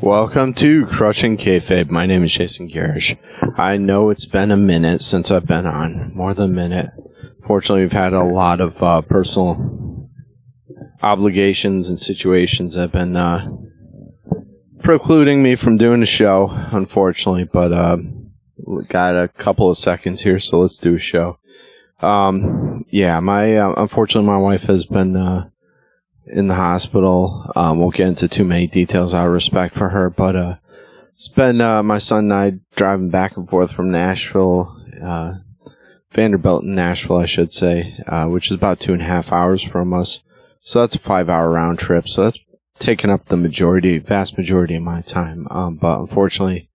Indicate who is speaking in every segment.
Speaker 1: Welcome to Crushing Kayfabe. My name is Jason Garish. I know it's been a minute since I've been on, more than a minute. Fortunately, we've had a lot of personal obligations and situations that have been precluding me from doing the show, unfortunately. But got a couple of seconds here, so let's do a show. Unfortunately, my wife has been in the hospital. Won't get into too many details out of respect for her, but it's been my son and I driving back and forth from Nashville, Vanderbilt and Nashville, I should say, which is about 2.5 hours from us. So that's a 5-hour round trip. So that's taken up the vast majority of my time. But unfortunately,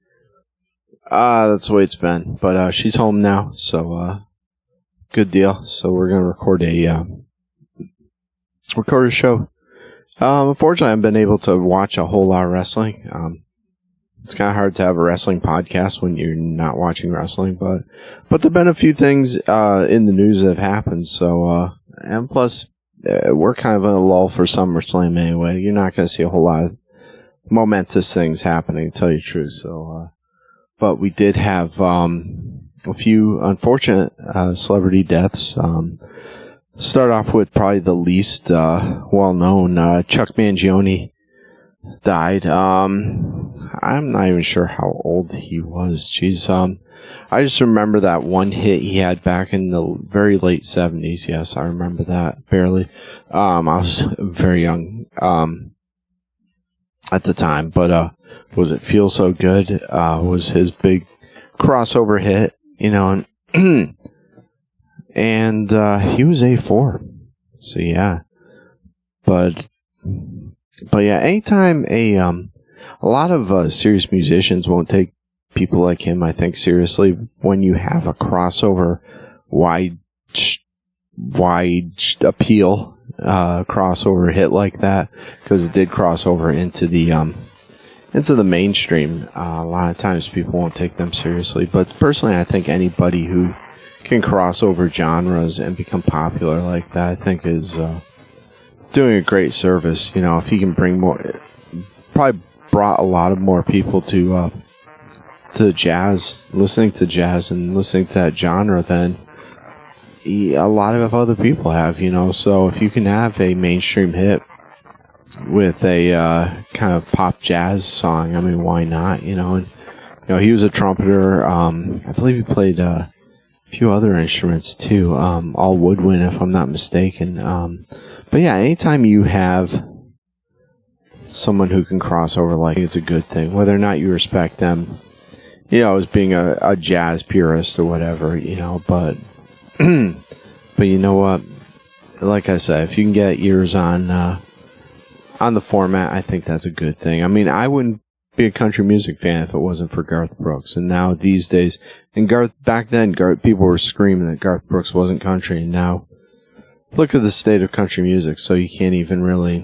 Speaker 1: that's the way it's been. But she's home now, so good deal. So we're gonna record a show. Unfortunately, I haven't been able to watch a whole lot of wrestling. It's kind of hard to have a wrestling podcast when you're not watching wrestling, but there've been a few things in the news that have happened. So, and plus, we're kind of in a lull for SummerSlam anyway. You're not going to see a whole lot of momentous things happening, to tell you the truth. So, but we did have a few unfortunate celebrity deaths. Start off with probably the least well-known. Chuck Mangione died. I'm not even sure how old he was. Jeez. I just remember that one hit he had back in the very late 70s. Yes, I remember that barely. I was very young at the time. But was it Feel So Good? Was his big crossover hit, you know, and he was A4. So yeah. But yeah, anytime a lot of serious musicians won't take people like him, I think, seriously when you have a crossover wide appeal crossover hit like that, because it did cross over into the mainstream. A lot of times people won't take them seriously, but personally I think anybody who can cross over genres and become popular like that, I think is doing a great service. You know, if he can bring more, probably brought a lot of more people to jazz, listening to jazz and listening to that genre than a lot of other people have, you know. So if you can have a mainstream hit with a kind of pop jazz song, I mean, why not, you know? And, you know, he was a trumpeter. I believe he played a few other instruments too, all woodwind if I'm not mistaken. But yeah, anytime you have someone who can cross over, like, it's a good thing, whether or not you respect them, you know, as being a jazz purist or whatever, you know. But but you know what, like I said, if you can get ears on the format, I think that's a good thing. I mean, I wouldn't be a country music fan if it wasn't for Garth Brooks. And now these days, and back then, people were screaming that Garth Brooks wasn't country, and now look at the state of country music. So you can't even really,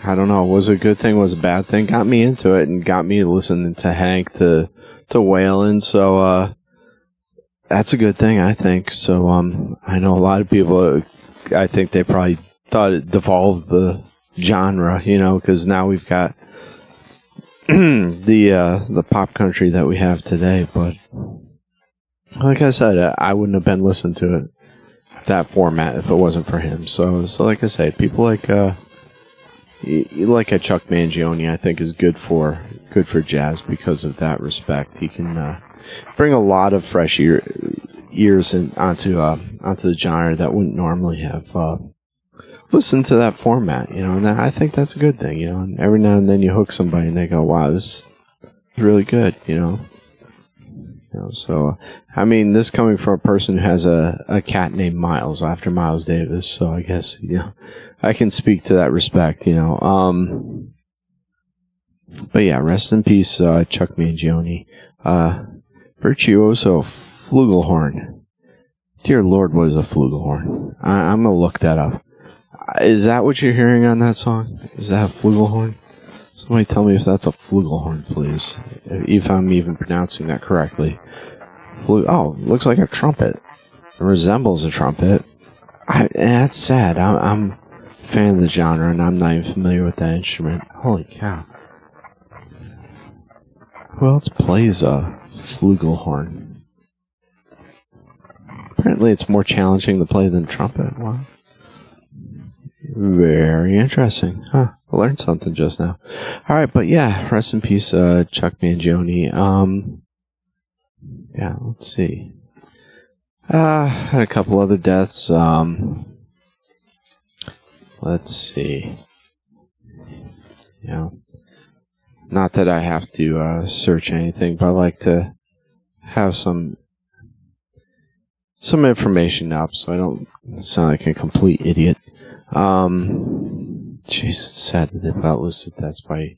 Speaker 1: I don't know, was it a good thing, was it a bad thing? Got me into it and got me listening to Hank, to Waylon. So that's a good thing, I think. So I know a lot of people, I think they probably thought it devolved the genre, you know, because now we've got the pop country that we have today. But like I said, I wouldn't have been listening to it that format if it wasn't for him. So like I say, people like a Chuck Mangione, I think, is good for jazz because of that respect. He can bring a lot of fresh ears onto the genre that wouldn't normally have listened to that format, you know. And I think that's a good thing, you know. And every now and then you hook somebody and they go, "Wow, this is really good," you know. So I mean, this coming from a person who has a cat named Miles after Miles Davis, so I guess, you know, I can speak to that respect, you know. But yeah, rest in peace, Chuck Mangione. Virtuoso Flugelhorn. Dear Lord, what is a flugelhorn? I'm gonna look that up. Is that what you're hearing on that song? Is that a flugelhorn? Somebody tell me if that's a flugelhorn, please. If I'm even pronouncing that correctly. Oh, looks like a trumpet. It resembles a trumpet. That's sad. I'm fan of the genre, and I'm not even familiar with that instrument. Holy cow. Who else plays a flugelhorn? Apparently it's more challenging to play than trumpet. Wow. Very interesting. Huh. I learned something just now. Alright, but yeah, rest in peace, Chuck Mangione. Yeah, let's see. Had a couple other deaths. Let's see. Not that I have to search anything, but I like to have some information up so I don't sound like a complete idiot. Jeez, it's sad that they've got listed deaths by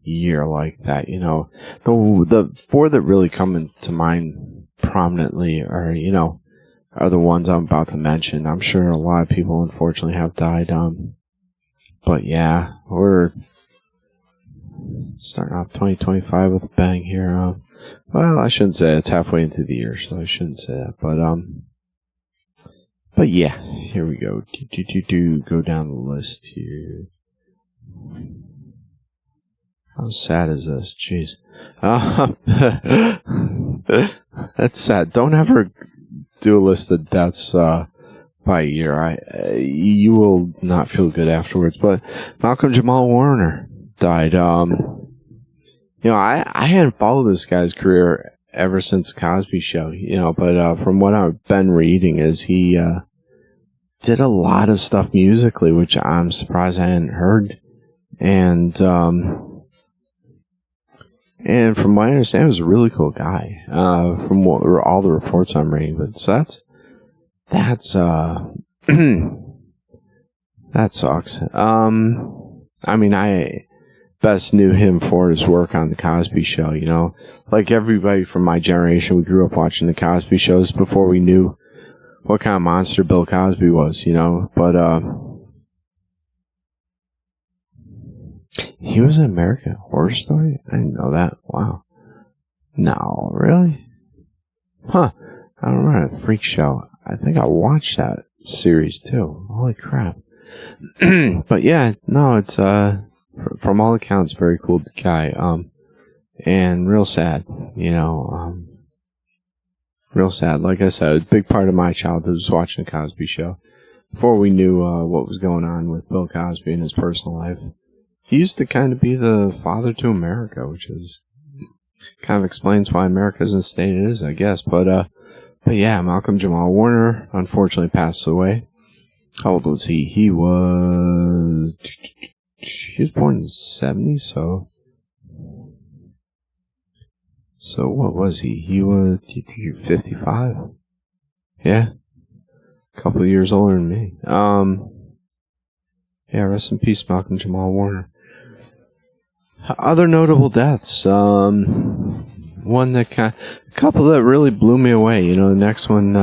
Speaker 1: year like that. The four that really come into mind prominently are the ones I'm about to mention. I'm sure a lot of people unfortunately have died. But yeah, we're starting off 2025 with a bang here. Well, I shouldn't say it's halfway into the year, so I shouldn't say that. But yeah, here we go. Go down the list here. How sad is this? Jeez. That's sad. Don't ever do a list of deaths by year. You will not feel good afterwards. But Malcolm Jamal Warner died. I hadn't followed this guy's career ever since Cosby Show. But from what I've been reading, is he did a lot of stuff musically, which I'm surprised I hadn't heard. And from what I understand, he was a really cool guy. From all the reports I'm reading, but so that's that sucks. I best knew him for his work on the Cosby Show. Like everybody from my generation, we grew up watching the Cosby shows before we knew what kind of monster Bill Cosby was. But he was an American Horror Story? I didn't know that. Wow. No, really? Huh. I don't remember. Freak Show. I think I watched that series too. Holy crap. But yeah, no, it's from all accounts, very cool guy. And real sad, real sad. Like I said, a big part of my childhood was watching the Cosby Show. Before we knew what was going on with Bill Cosby in his personal life. He used to kind of be the father to America, which is kind of explains why America is in the state it is, I guess. But yeah, Malcolm Jamal Warner unfortunately passed away. How old was he? He was born in the 70s, so what was he? He was 55. Yeah, a couple of years older than me. Yeah, rest in peace, Malcolm Jamal Warner. Other notable deaths. One that a couple that really blew me away. The next one,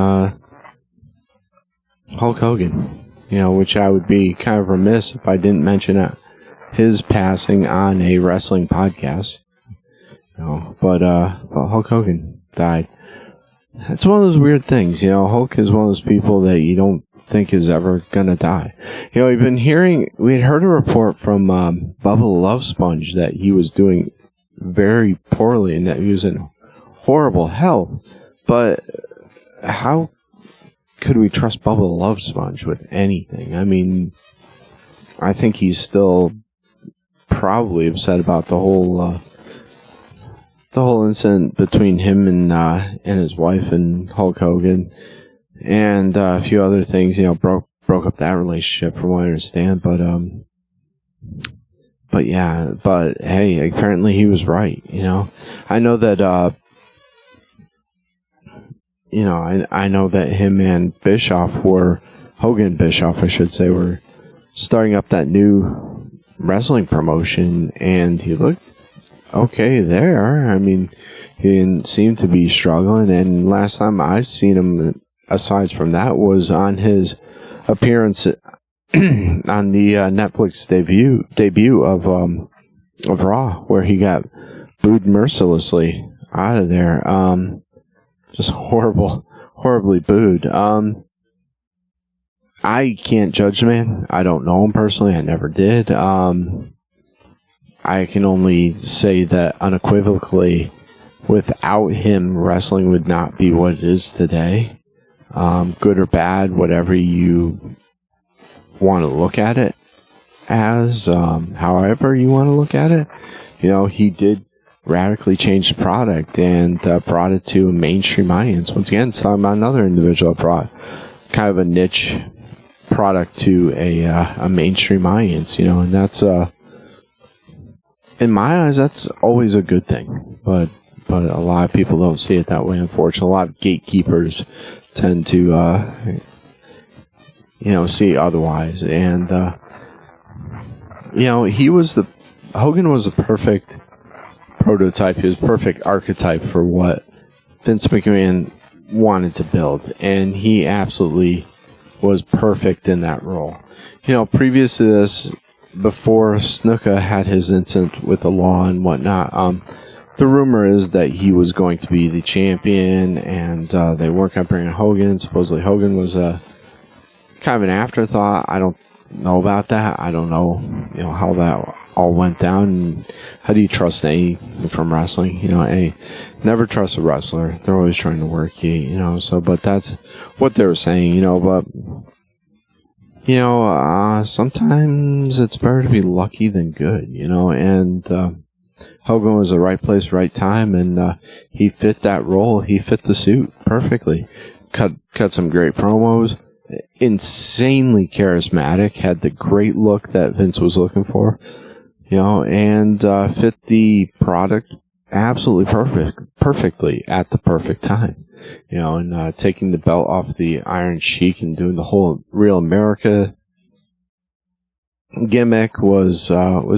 Speaker 1: Hulk Hogan. Which I would be kind of remiss if I didn't mention his passing on a wrestling podcast. But Hulk Hogan died. It's one of those weird things. Hulk is one of those people that you don't think is ever gonna die. We had heard a report from Bubba the Love Sponge that he was doing very poorly and that he was in horrible health. But how could we trust Bubba the Love Sponge with anything? I think he's still probably upset about the whole incident between him and his wife and Hulk Hogan. And a few other things, broke up that relationship from what I understand. But hey, apparently he was right. I know that I know that him and Hogan and Bischoff, I should say, were starting up that new wrestling promotion, and he looked okay there. He didn't seem to be struggling, and last time I seen him, aside from that, was on his appearance on the Netflix debut of Raw, where he got booed mercilessly out of there. Just horribly booed. I can't judge the man. I don't know him personally. I never did. I can only say that unequivocally, without him, wrestling would not be what it is today. Good or bad, whatever you want to look at it as, however you want to look at it. You know, he did radically change the product and brought it to a mainstream audience. Once again, it's talking about another individual that brought kind of a niche product to a mainstream audience, you know, and that's in my eyes, that's always a good thing. But a lot of people don't see it that way, unfortunately. A lot of gatekeepers tend to see otherwise. And Hogan was the perfect prototype. He was the perfect archetype for what Vince McMahon wanted to build, and he absolutely was perfect in that role. You know, previous to this, before Snuka had his incident with the law and whatnot, the rumor is that he was going to be the champion, and they weren't going to bring in Hogan. Supposedly Hogan was a kind of an afterthought. I don't know about that. I don't know, how that all went down. And how do you trust anything from wrestling? Never trust a wrestler. They're always trying to work you, so, but that's what they were saying, but, sometimes it's better to be lucky than good, and, Hogan was the right place, right time, and, he fit that role. He fit the suit perfectly. Cut some great promos. Insanely charismatic, had the great look that Vince was looking for, and fit the product absolutely perfectly at the perfect time, and taking the belt off the Iron Sheik and doing the whole Real America gimmick was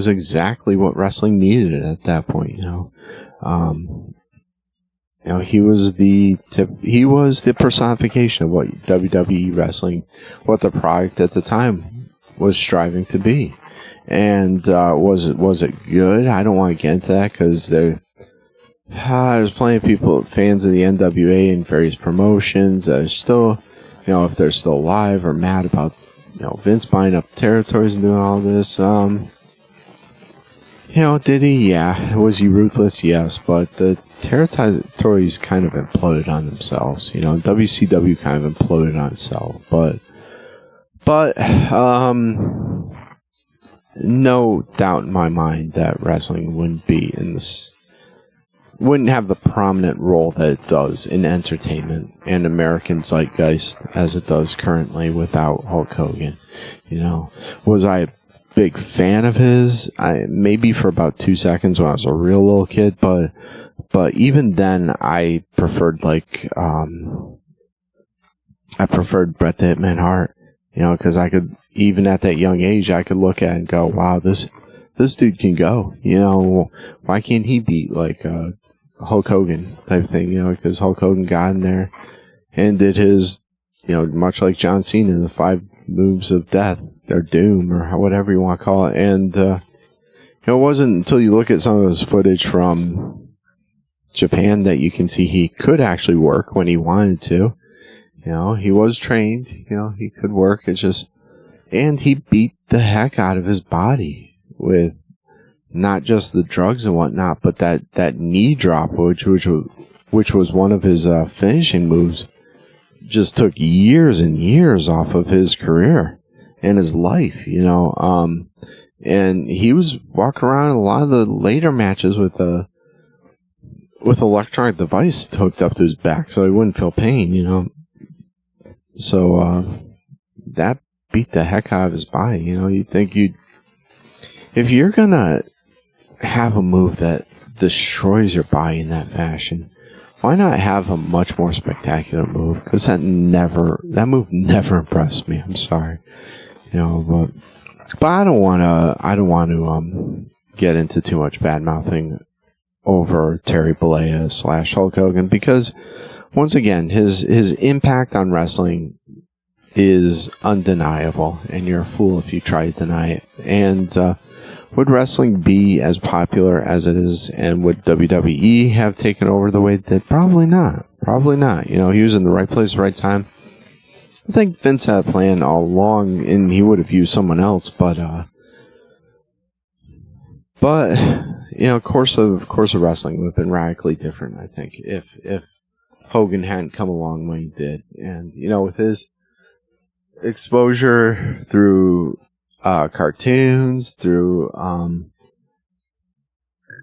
Speaker 1: exactly what wrestling needed at that point. He was the personification of what WWE wrestling, what the product at the time was striving to be. And was it good? I don't want to get into that because there's plenty of people, fans of the NWA and various promotions that are still, if they're still alive, or mad about Vince buying up territories and doing all this. Did he? Yeah. Was he ruthless? Yes. But the territories kind of imploded on themselves. WCW kind of imploded on itself. But no doubt in my mind that wrestling wouldn't have the prominent role that it does in entertainment and American zeitgeist as it does currently without Hulk Hogan. Was I a big fan of his? Maybe for about 2 seconds when I was a real little kid, but even then I preferred Bret the Hitman Hart, because I could, even at that young age, I could look at it and go, wow, this dude can go, why can't he beat Hulk Hogan type thing, because Hulk Hogan got in there and did his, much like John Cena, the 5 moves of death, or doom, or whatever you want to call it. And it wasn't until you look at some of his footage from Japan that you can see he could actually work when he wanted to. He was trained, he could work. And he beat the heck out of his body with not just the drugs and whatnot, but that knee drop, which was one of his finishing moves, just took years and years off of his career and his life, and he was walking around in a lot of the later matches with electronic device hooked up to his back so he wouldn't feel pain, so that beat the heck out of his body. You'd think if you're gonna have a move that destroys your body in that fashion, why not have a much more spectacular move? Because that move never impressed me. I'm sorry, but I don't want to get into too much bad mouthing over Terry Bollea / Hulk Hogan, because once again, his impact on wrestling is undeniable, and you're a fool if you try to deny it. And would wrestling be as popular as it is, and would WWE have taken over the way it did? Probably not. He was in the right place, right time. I think Vince had a plan all along, and he would have used someone else, but you know, course of wrestling would have been radically different. I think if Hogan hadn't come along when he did, and you know, with his exposure through cartoons, through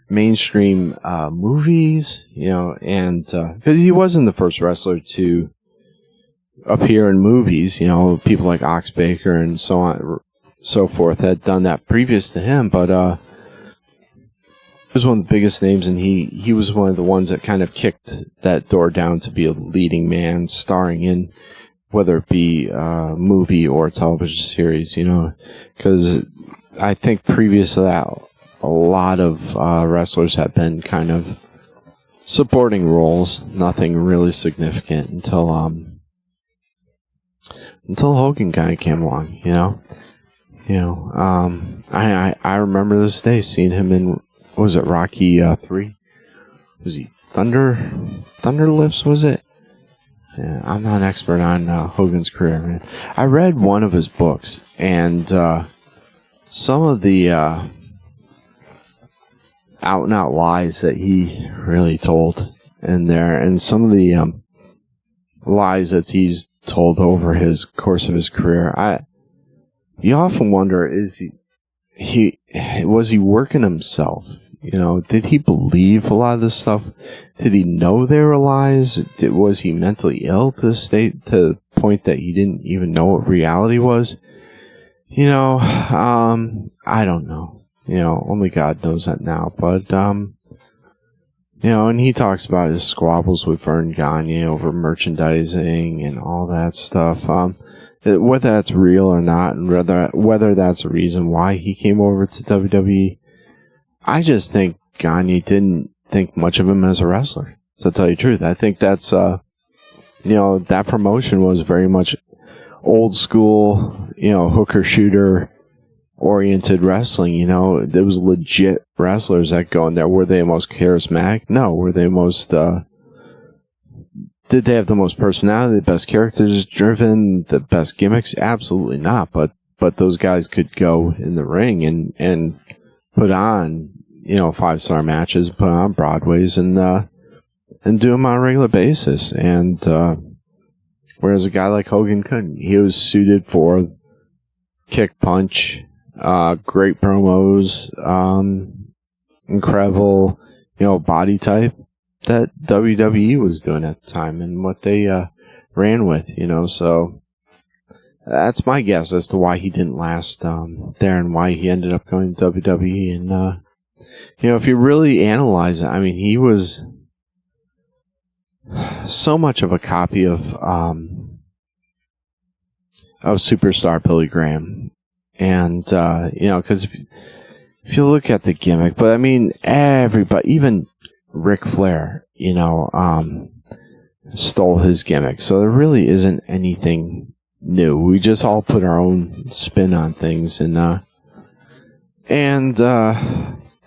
Speaker 1: mainstream movies, you know, and because he wasn't the first wrestler to appear in movies, you know, people like Ox Baker and so on, so forth had done that previous to him, but he was one of the biggest names, and he was one of the ones that kind of kicked that door down to be a leading man, starring in whether it be a movie or a television series, you know, because I think previous to that, a lot of wrestlers have been kind of supporting roles, nothing really significant until Hogan kind of came along, you know. I remember this day seeing him in, what was it, Rocky 3? Was he Thunder Lips? Was it? Yeah, I'm not an expert on Hogan's career, man. I read one of his books, and some of the out and out lies that he really told in there, and some of the lies that he's told over his course of his career, you often wonder, was he working himself? You know, did he believe a lot of this stuff? Did he know they were lies? Was he mentally ill to the point that he didn't even know what reality was? You know, I don't know. You know, only God knows that now. But, you know, and he talks about his squabbles with Vern Gagne over merchandising and all that stuff. Whether that's real or not, and whether that's the reason why he came over to WWE, I just think Gagne didn't think much of him as a wrestler, to tell you the truth. I think that's, you know, that promotion was very much old school, you know, hooker shooter oriented wrestling. You know, there was legit wrestlers that go in there. Were they the most charismatic? No. Were they most, did they have the most personality, the best characters driven, the best gimmicks? Absolutely not. But those guys could go in the ring and put on, you know, 5-star matches, put on Broadways, and do them on a regular basis. And whereas a guy like Hogan couldn't. He was suited for kick, punch, great promos, incredible, you know, body type that WWE was doing at the time and what they ran with, you know. So that's my guess as to why he didn't last there and why he ended up going to WWE. And you know, if you really analyze it, I mean, he was so much of a copy of Superstar Billy Graham. And, you know, because if you look at the gimmick, but I mean, everybody, even Ric Flair, you know, stole his gimmick. So there really isn't anything new. We just all put our own spin on things and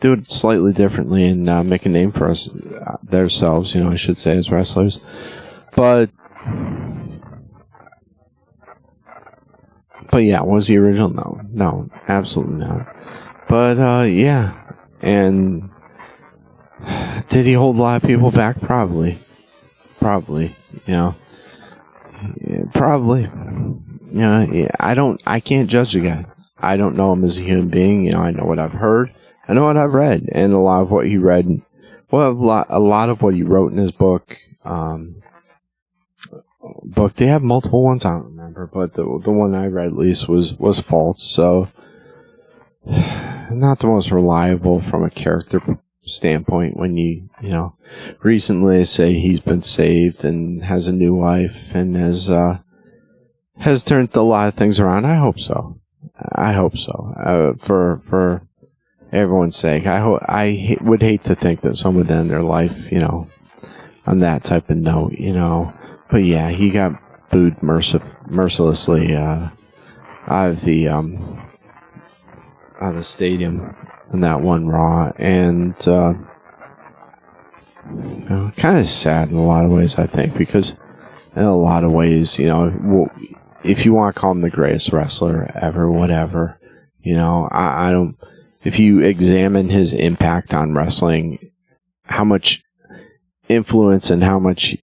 Speaker 1: do it slightly differently and make a name for us themselves, you know, I should say, as wrestlers. But yeah, was he original? No, absolutely not. But yeah, and did he hold a lot of people back? Probably, you know, probably. You know, yeah, I can't judge the guy. I don't know him as a human being. You know, I know what I've heard. I know what I've read, and a lot of what he read, well, a lot of what he wrote in his book. They have multiple ones, I don't remember, but the one I read at least was false. So, not the most reliable from a character standpoint. When you know, recently say he's been saved and has a new wife and has turned a lot of things around. I hope so. For everyone's sake. I would hate to think that someone would end their life, you know, on that type of note, you know. But yeah, he got booed mercilessly out of the stadium in that one Raw, and you know, kind of sad in a lot of ways, I think, because in a lot of ways, you know, if you want to call him the greatest wrestler ever, whatever, you know, I don't. If you examine his impact on wrestling, how much influence and how much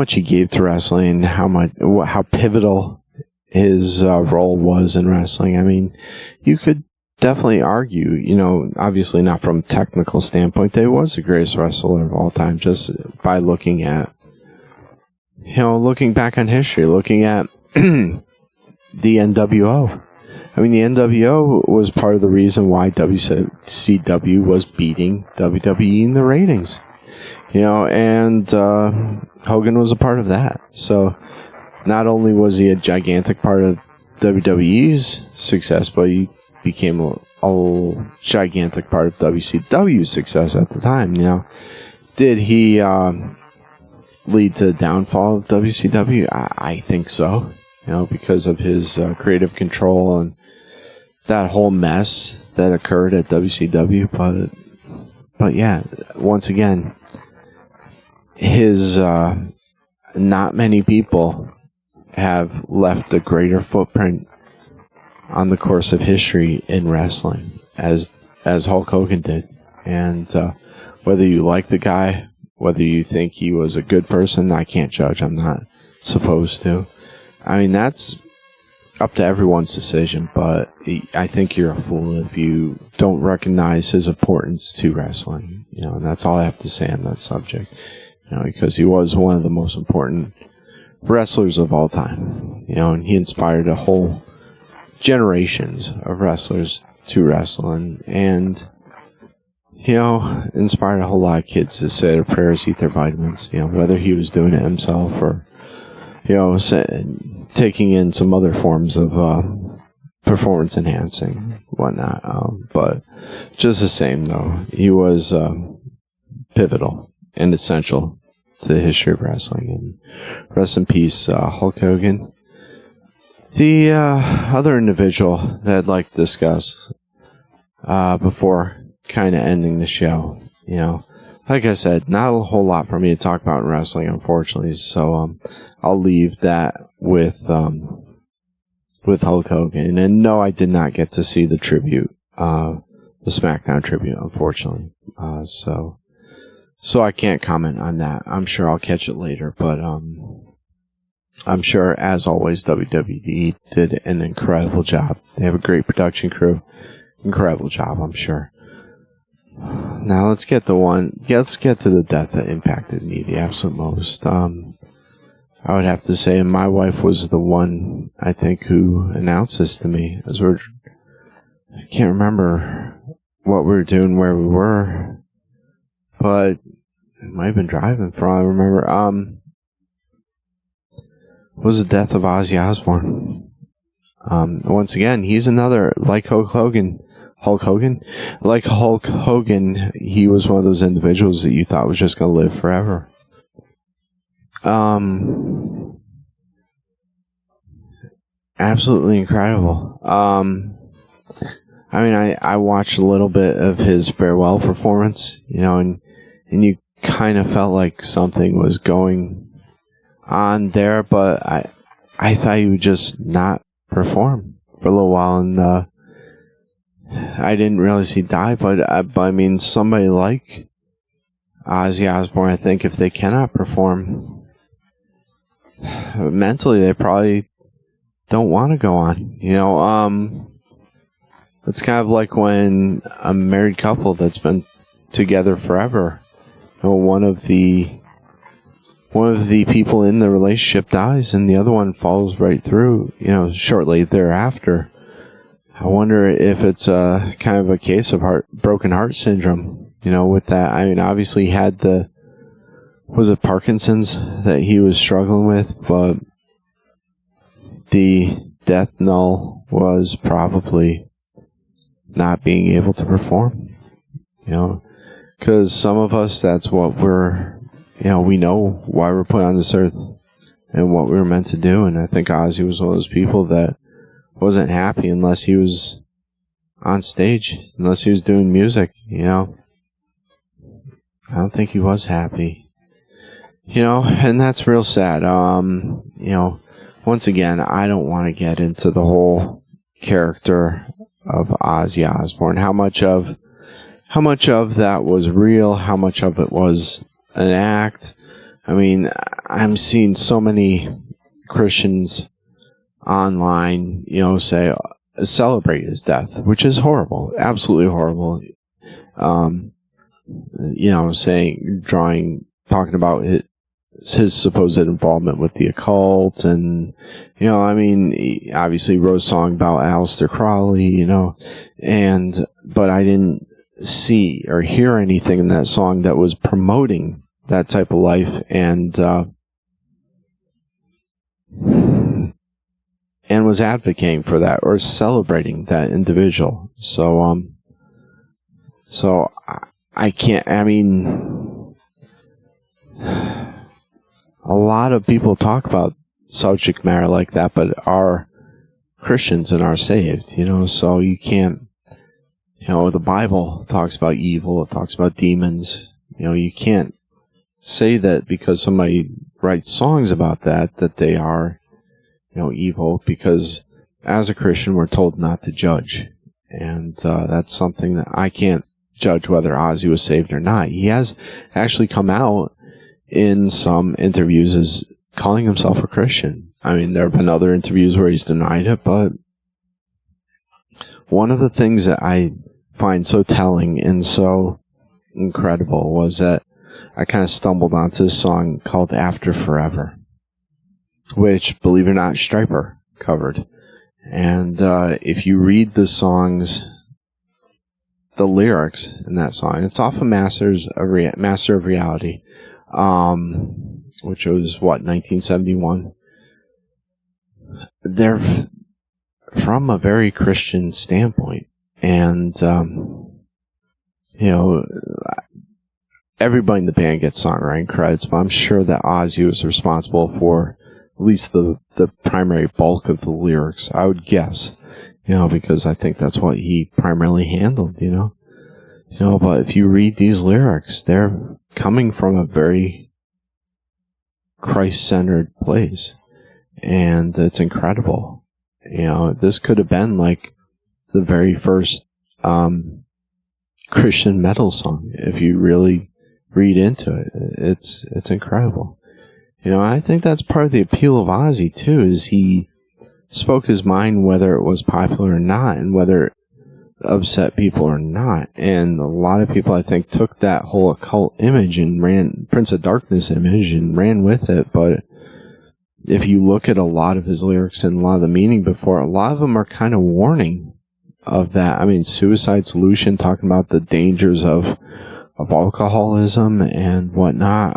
Speaker 1: he gave to wrestling, how pivotal his role was in wrestling. I mean, you could definitely argue, you know, obviously not from a technical standpoint, that he was the greatest wrestler of all time, just by looking at, you know, looking back on history, looking at the NWO. I mean, the NWO was part of the reason why WCW was beating WWE in the ratings. You know, and Hogan was a part of that. So, not only was he a gigantic part of WWE's success, but he became a gigantic part of WCW's success at the time, you know. Did he lead to the downfall of WCW? I think so. You know, because of his creative control and that whole mess that occurred at WCW. But yeah, once again, his not many people have left a greater footprint on the course of history in wrestling as Hulk Hogan did. And whether you like the guy, whether you think he was a good person, I can't judge. I'm not supposed to. I mean, that's up to everyone's decision, but I think you're a fool if you don't recognize his importance to wrestling. You know, and that's all I have to say on that subject. You know, because he was one of the most important wrestlers of all time. You know, and he inspired a whole generations of wrestlers to wrestle, and you know, inspired a whole lot of kids to say their prayers, eat their vitamins. You know, whether he was doing it himself or, you know, taking in some other forms of performance enhancing, whatnot. But just the same, though, he was pivotal and essential to the history of wrestling. And rest in peace, Hulk Hogan. The other individual that I'd like to discuss before kind of ending the show, you know, like I said, not a whole lot for me to talk about in wrestling, unfortunately. So I'll leave that with Hulk Hogan. And no, I did not get to see the tribute, the SmackDown tribute, unfortunately. So I can't comment on that. I'm sure I'll catch it later, but I'm sure, as always, WWE did an incredible job. They have a great production crew. Incredible job, I'm sure. Now let's get to the death that impacted me the absolute most. I would have to say my wife was the one, I think, who announced this to me. I can't remember what we were doing, where we were, but it might have been driving, for all I remember. Was the death of Ozzy Osbourne. Once again, he's another, like Hulk Hogan, he was one of those individuals that you thought was just going to live forever. Absolutely incredible. I mean, I watched a little bit of his farewell performance, you know, and you kind of felt like something was going on there, but I thought he would just not perform for a little while, and I didn't realize he died, but I mean, somebody like Ozzy Osbourne, I think if they cannot perform mentally, they probably don't want to go on. You know, it's kind of like when a married couple that's been together forever, you know, one of the people in the relationship dies and the other one falls right through, you know, shortly thereafter. I wonder if it's kind of a case of broken heart syndrome, you know, with that. I mean, obviously he had was it Parkinson's that he was struggling with, but the death knell was probably not being able to perform, you know, because some of us, that's what we know why we're put on this earth and what we were meant to do. And I think Ozzy was one of those people that wasn't happy unless he was on stage, unless he was doing music, you know. I don't think he was happy. And that's real sad. Once again, I don't want to get into the whole character of Ozzy Osbourne. How much of that was real? How much of it was an act? I mean, I'm seeing so many Christians online, say celebrate his death, which is horrible, absolutely horrible. Talking about his supposed involvement with the occult, and he obviously wrote a song about Aleister Crowley, but I didn't see or hear anything in that song that was promoting that type of life and was advocating for that or celebrating that individual. So I can't. I mean, a lot of people talk about subject matter like that, but are Christians and are saved, so you can't, the Bible talks about evil, it talks about demons, you can't say that because somebody writes songs about that they are, evil, because as a Christian, we're told not to judge. And that's something that I can't judge whether Ozzy was saved or not. He has actually come out in some interviews as calling himself a Christian. I mean, there have been other interviews where he's denied it, but one of the things that I find so telling and so incredible was that I kind of stumbled onto this song called After Forever, which, believe it or not, Stryper covered. And if you read the lyrics in that song, it's off of Master of Reality, which was, 1971? They're from a very Christian standpoint. And, everybody in the band gets songwriting credits, but I'm sure that Ozzy was responsible for at least the primary bulk of the lyrics, I would guess, because I think that's what he primarily handled, but if you read these lyrics, they're coming from a very Christ-centered place, and it's incredible. This could have been like the very first Christian metal song, if you really read into it. It's incredible. I think that's part of the appeal of Ozzy too, is he spoke his mind whether it was popular or not, and whether it upset people or not. And a lot of people, I think, took that whole occult image and Prince of Darkness image and ran with it. But if you look at a lot of his lyrics and a lot of the meaning before, a lot of them are kind of warning of that. I mean, Suicide Solution, talking about the dangers of alcoholism and whatnot.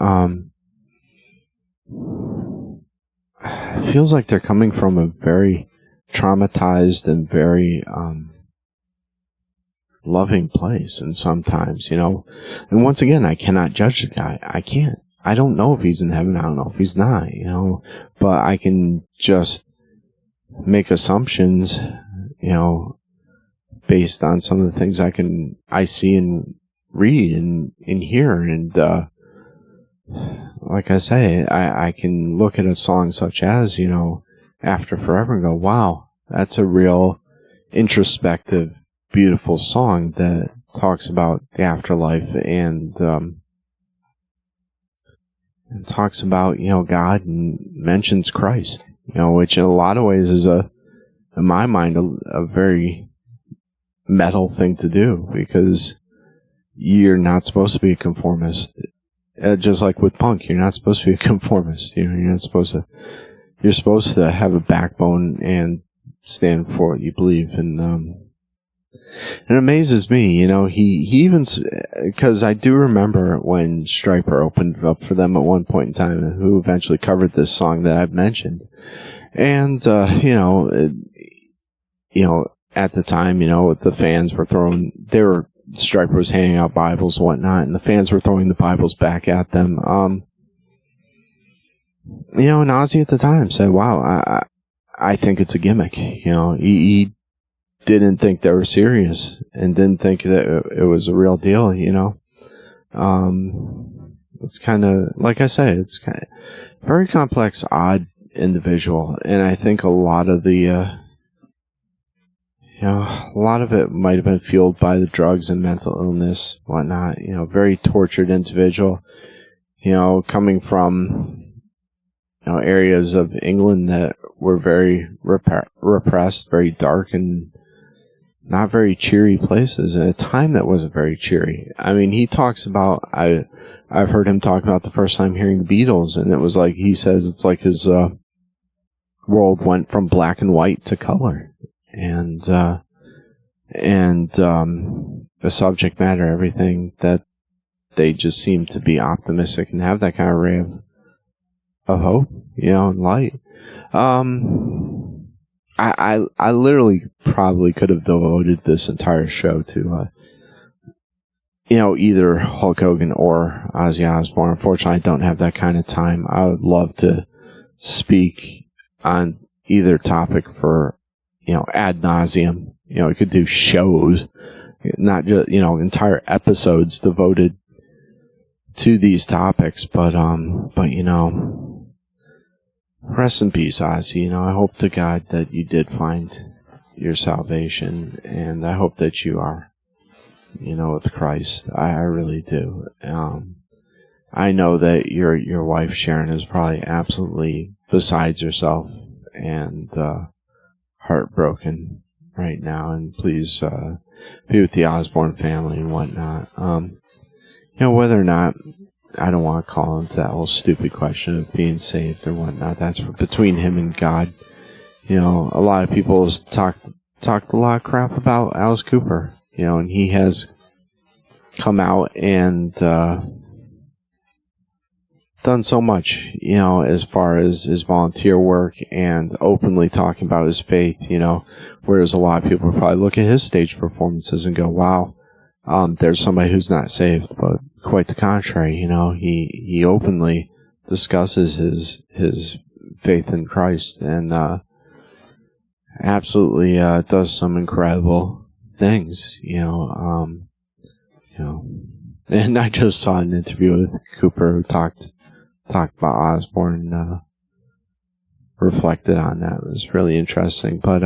Speaker 1: It feels like they're coming from a very traumatized and very loving place, and sometimes, and once again, I cannot judge the guy. I can't. I don't know if he's in heaven. I don't know if he's not, but I can just make assumptions, based on some of the things I see and read and hear. And like I say, I can look at a song such as, After Forever and go, wow, that's a real introspective, beautiful song that talks about the afterlife and talks about, God, and mentions Christ, which in a lot of ways is in my mind, a very metal thing to do, because you're not supposed to be a conformist. Just like with punk, you're not supposed to be a conformist. You're not supposed to. You're supposed to have a backbone and stand for what you believe. And it amazes me, he even, because I do remember when Stryper opened up for them at one point in time, who eventually covered this song that I've mentioned. And at the time, the fans were Stryper was handing out Bibles and whatnot, and the fans were throwing the Bibles back at them. And Ozzy at the time said, wow, I think it's a gimmick. He didn't think they were it's kind of, like I say, it's kind of very complex, odd individual. And I think a lot of the, a lot of it might have been fueled by the drugs and mental illness, whatnot. Very tortured individual. Coming from areas of England that were very repressed, very dark, and not very cheery places, in a time that wasn't very cheery. I mean, he talks about, I've heard him talk about the first time hearing the Beatles, and it was like, he says it's like his world went from black and white to color. And the subject matter, everything, that they just seem to be optimistic and have that kind of ray of hope, and light. I literally probably could have devoted this entire show to, either Hulk Hogan or Ozzy Osbourne. Unfortunately, I don't have that kind of time. I would love to speak on either topic for, ad nauseum. We could do shows, not just, entire episodes devoted to these topics, but rest in peace, Ozzy. I hope to God that you did find your salvation, and I hope that you are, with Christ. I really do. I know that your wife Sharon is probably absolutely besides herself and heartbroken right now, and please be with the Osborne family and whatnot. Whether or not, I don't want to call into that whole stupid question of being saved or whatnot. That's between him and God. A lot of people talked a lot of crap about Alice Cooper, and he has come out and done so much, as far as his volunteer work and openly talking about his faith, whereas a lot of people probably look at his stage performances and go, wow, there's somebody who's not saved. But quite the contrary, he openly discusses his faith in Christ and absolutely does some incredible things, and I just saw an interview with Cooper who talked about Osborne, reflected on that. It was really interesting, but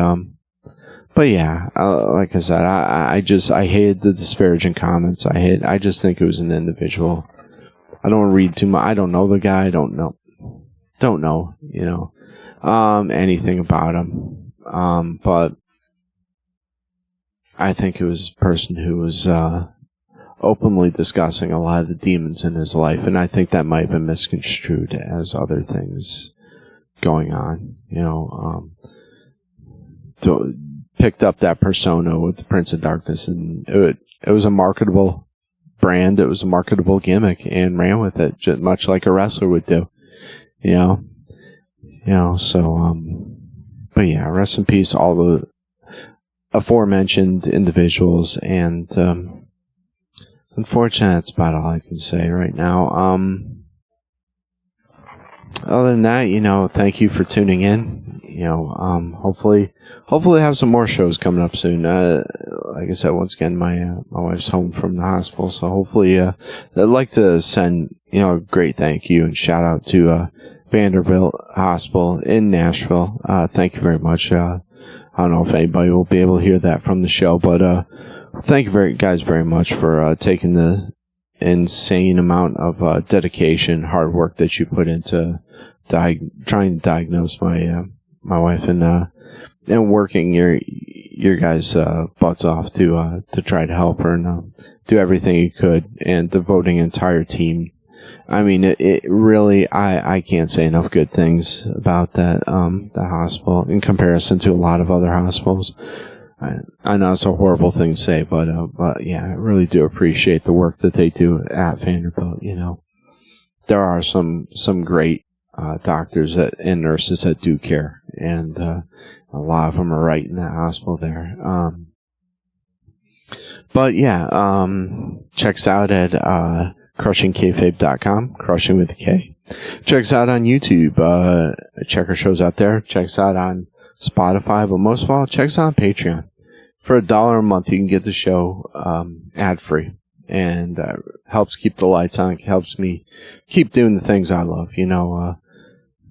Speaker 1: yeah, like I said, I hated the disparaging comments. I just think it was an individual. I don't read too much. I don't know the guy. I don't know, anything about him. But I think it was a person who was, openly discussing a lot of the demons in his life, and I think that might have been misconstrued as other things going on. Picked up that persona with the Prince of Darkness, and it was a marketable brand. It was a marketable gimmick, and ran with it, just much like a wrestler would do. So but yeah, rest in peace, all the aforementioned individuals, and unfortunately, that's about all I can say right now. Other than that, thank you for tuning in. Hopefully have some more shows coming up soon. Like I said, once again, my wife's home from the hospital, so hopefully, I'd like to send, a great thank you and shout out to, Vanderbilt Hospital in Nashville. Thank you very much. I don't know if anybody will be able to hear that from the show, but, thank you guys very much for taking the insane amount of dedication, hard work that you put into trying to diagnose my wife, and working your guys' butts off to try to help her and do everything you could, and devoting an entire team. I mean, it really, I can't say enough good things about that the hospital in comparison to a lot of other hospitals. I know it's a horrible thing to say, but yeah, I really do appreciate the work that they do at Vanderbilt. There are some great doctors and nurses that do care, and a lot of them are right in that hospital there. But yeah, check us out at crushingkayfabe.com, crushing with a K. Check us out on YouTube. Check our shows out there. Check us out on Spotify, but most of all, check us out on Patreon. For $1 a month, you can get the show ad-free. and helps keep the lights on. It helps me keep doing the things I love.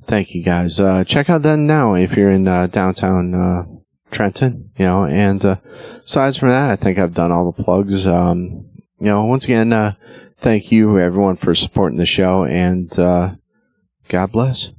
Speaker 1: Thank you guys. Check out Then Now if you're in downtown Trenton. And aside from that, I think I've done all the plugs. Once again, thank you everyone for supporting the show, and God bless.